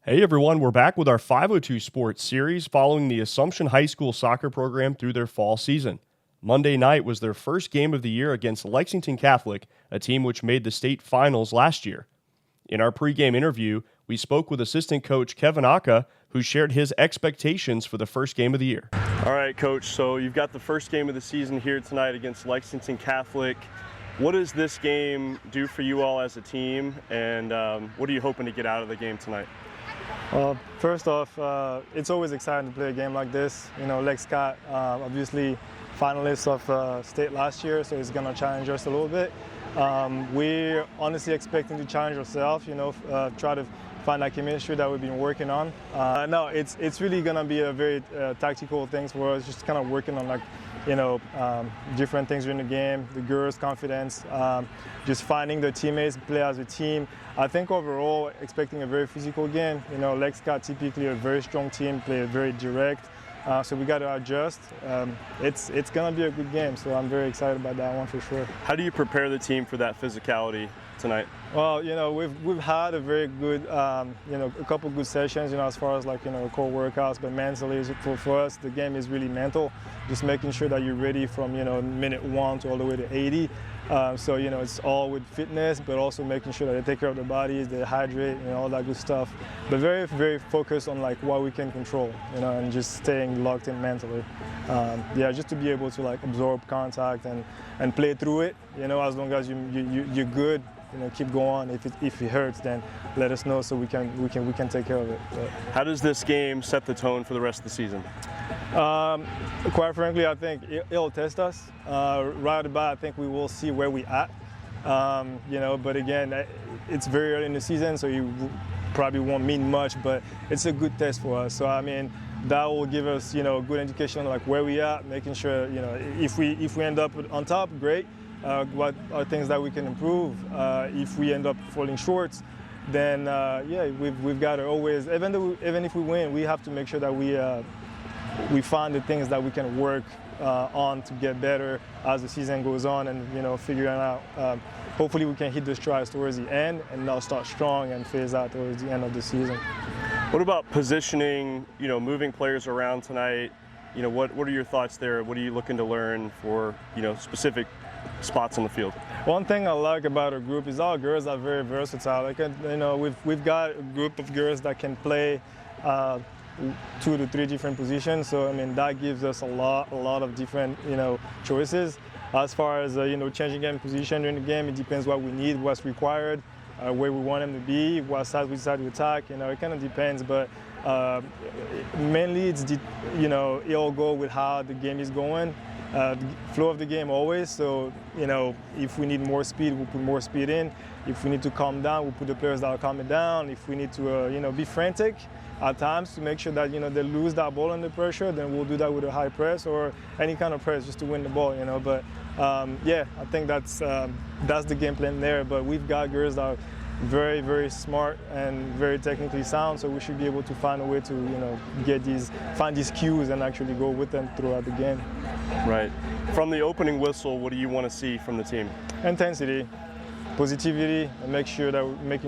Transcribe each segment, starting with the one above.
Hey everyone, we're back with our 502 Sports series following the Assumption High School soccer program through their fall season. Monday night was their first game of the year against Lexington Catholic, a team which made the state finals last year. In our pregame interview, we spoke with assistant coach Kevin Aka, who shared his expectations for the first game of the year. All right, Coach, so you've got the first game of the season here tonight against Lexington Catholic. What does this game do for you all as a team, and what are you hoping to get out of the game tonight? First off, it's always exciting to play a game like this. You know, Lex Cat, obviously finalists of state last year, so it's going to challenge us a little bit. We're honestly expecting to challenge ourselves, you know, try to find that chemistry that we've been working on. No, it's really going to be a very tactical thing for us, just kind of working on, like, you know, different things during the game, the girls' confidence, just finding the teammates, play as a team. I think overall, expecting a very physical game. You know, Lex got typically a very strong team, play very direct, so we got to adjust. It's going to be a good game, so I'm very excited about that one for sure. How do you prepare the team for that physicality tonight? Well, you know, we've had a very good, you know, a couple good sessions, you know, as far as, like, you know, core workouts, but mentally, for us, the game is really mental, just making sure that you're ready from, you know, minute 1 to all the way to 80. So, you know, it's all with fitness, but also making sure that they take care of their bodies, they hydrate, you know, all that good stuff. But very, very focused on, like, what we can control, you know, and just staying locked in mentally. Yeah, just to be able to, like, absorb contact and play through it, you know, as long as you're good. You know, keep going. If it hurts, then let us know so we can take care of it. But how does this game set the tone for the rest of the season? Quite frankly, I think it'll test us. Right about, I think we will see where we at. You know, but again, it's very early in the season, so you probably won't mean much. But it's a good test for us. So I mean, that will give us, you know, a good indication of, like, where we at, making sure, you know, if we end up on top, great. What are things that we can improve? If we end up falling short, then yeah, we've got to always, even if we win, we have to make sure that we find the things that we can work on to get better as the season goes on, and, you know, figuring out. Hopefully, we can hit the strides towards the end, and now start strong and phase out towards the end of the season. What about positioning? You know, moving players around tonight. You know, what are your thoughts there? What are you looking to learn for, you know, specific spots on the field? One thing I like about our group is our girls are very versatile. Like, you know, we've got a group of girls that can play 2 to 3 different positions. So I mean, that gives us a lot of different, you know, choices. As far as you know, changing game position during the game, it depends what we need, what's required, where we want them to be, what side we decide to attack. You know, it kind of depends, but mainly it's you know, it'll go with how the game is going. The flow of the game always, so, you know, if we need more speed, we'll put more speed in. If we need to calm down, we'll put the players that are calming down. If we need to, you know, be frantic at times to make sure that, you know, they lose that ball under pressure, then we'll do that with a high press or any kind of press just to win the ball, you know. But yeah, I think that's the game plan there. But we've got girls that are very, very smart and very technically sound, so we should be able to find a way to, you know, find these cues and actually go with them throughout the game. Right. From the opening whistle, what do you want to see from the team? Intensity, positivity, and making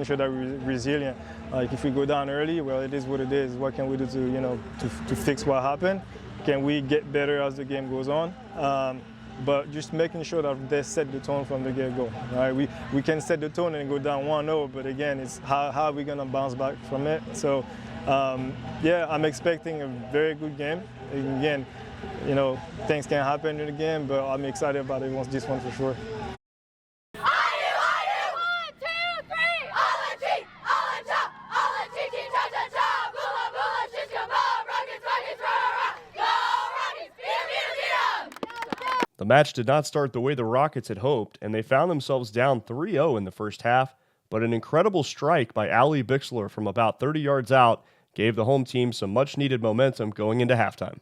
sure that we're resilient. Like, if we go down early, well, it is what it is. What can we do to, you know, to fix what happened? Can we get better as the game goes on? But just making sure that they set the tone from the get-go. Right? We can set the tone and go down 1-0, but again, it's how are we going to bounce back from it? So, yeah, I'm expecting a very good game. Again, you know, things can happen in the game, but I'm excited about this one for sure. The match did not start the way the Rockets had hoped, and they found themselves down 3-0 in the first half, but an incredible strike by Annie Bixler from about 30 yards out gave the home team some much-needed momentum going into halftime.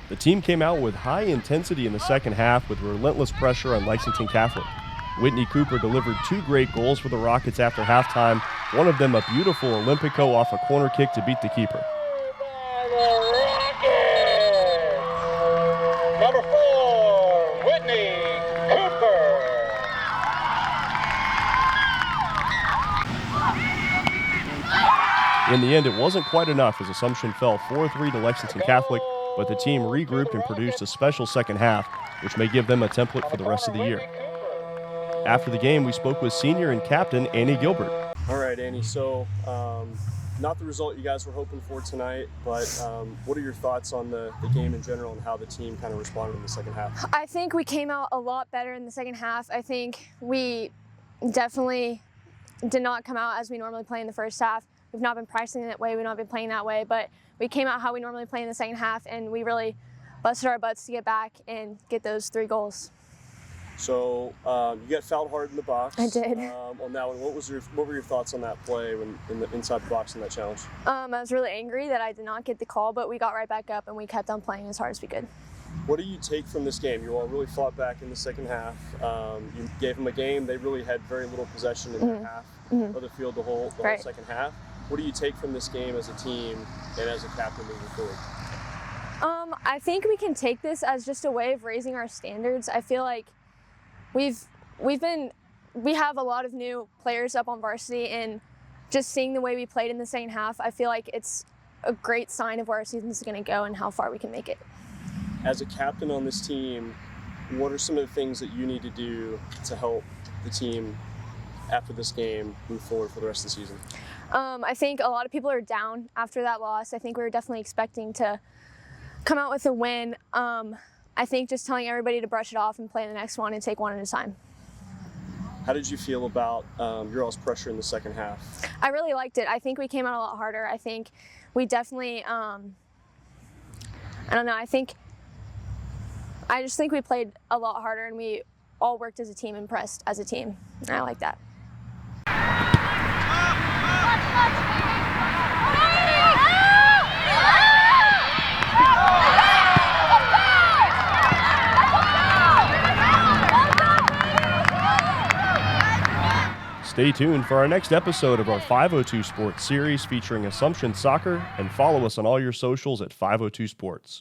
The team came out with high intensity in the second half with relentless pressure on Lexington Catholic. Whitney Cooper delivered 2 great goals for the Rockets after halftime, one of them a beautiful Olympico off a corner kick to beat the keeper. Number 4, Whitney Cooper. In the end, it wasn't quite enough as Assumption fell 4-3 to Lexington Catholic, but the team regrouped and produced a special second half, which may give them a template for the rest of the year. After the game, we spoke with senior and captain Annie Gilbert. All right, Annie, so not the result you guys were hoping for tonight, but what are your thoughts on the game in general and how the team kind of responded in the second half? I think we came out a lot better in the second half. I think we definitely did not come out as we normally play in the first half. We've not been practicing that way, we've not been playing that way, but we came out how we normally play in the second half, and we really busted our butts to get back and get those 3 goals. So you got fouled hard in the box. I did. On that one, what were your thoughts on that play when inside the box in that challenge? I was really angry that I did not get the call, but we got right back up and we kept on playing as hard as we could. What do you take from this game? You all really fought back in the second half. You gave them a game. They really had very little possession in their half of the field the whole second half. What do you take from this game as a team and as a captain moving forward? I think we can take this as just a way of raising our standards. I feel like we have a lot of new players up on varsity, and just seeing the way we played in the second half, I feel like it's a great sign of where our season is going to go and how far we can make it. As a captain on this team, what are some of the things that you need to do to help the team after this game move forward for the rest of the season? I think a lot of people are down after that loss. I think we were definitely expecting to come out with a win. I think just telling everybody to brush it off and play the next one and take one at a time. How did you feel about your all's pressure in the second half? I really liked it. I think we came out a lot harder. I think we definitely, I don't know, I just think we played a lot harder and we all worked as a team and pressed as a team. And I like that. Stay tuned for our next episode of our 502 Sports series featuring Assumption Soccer, and follow us on all your socials at 502 Sports.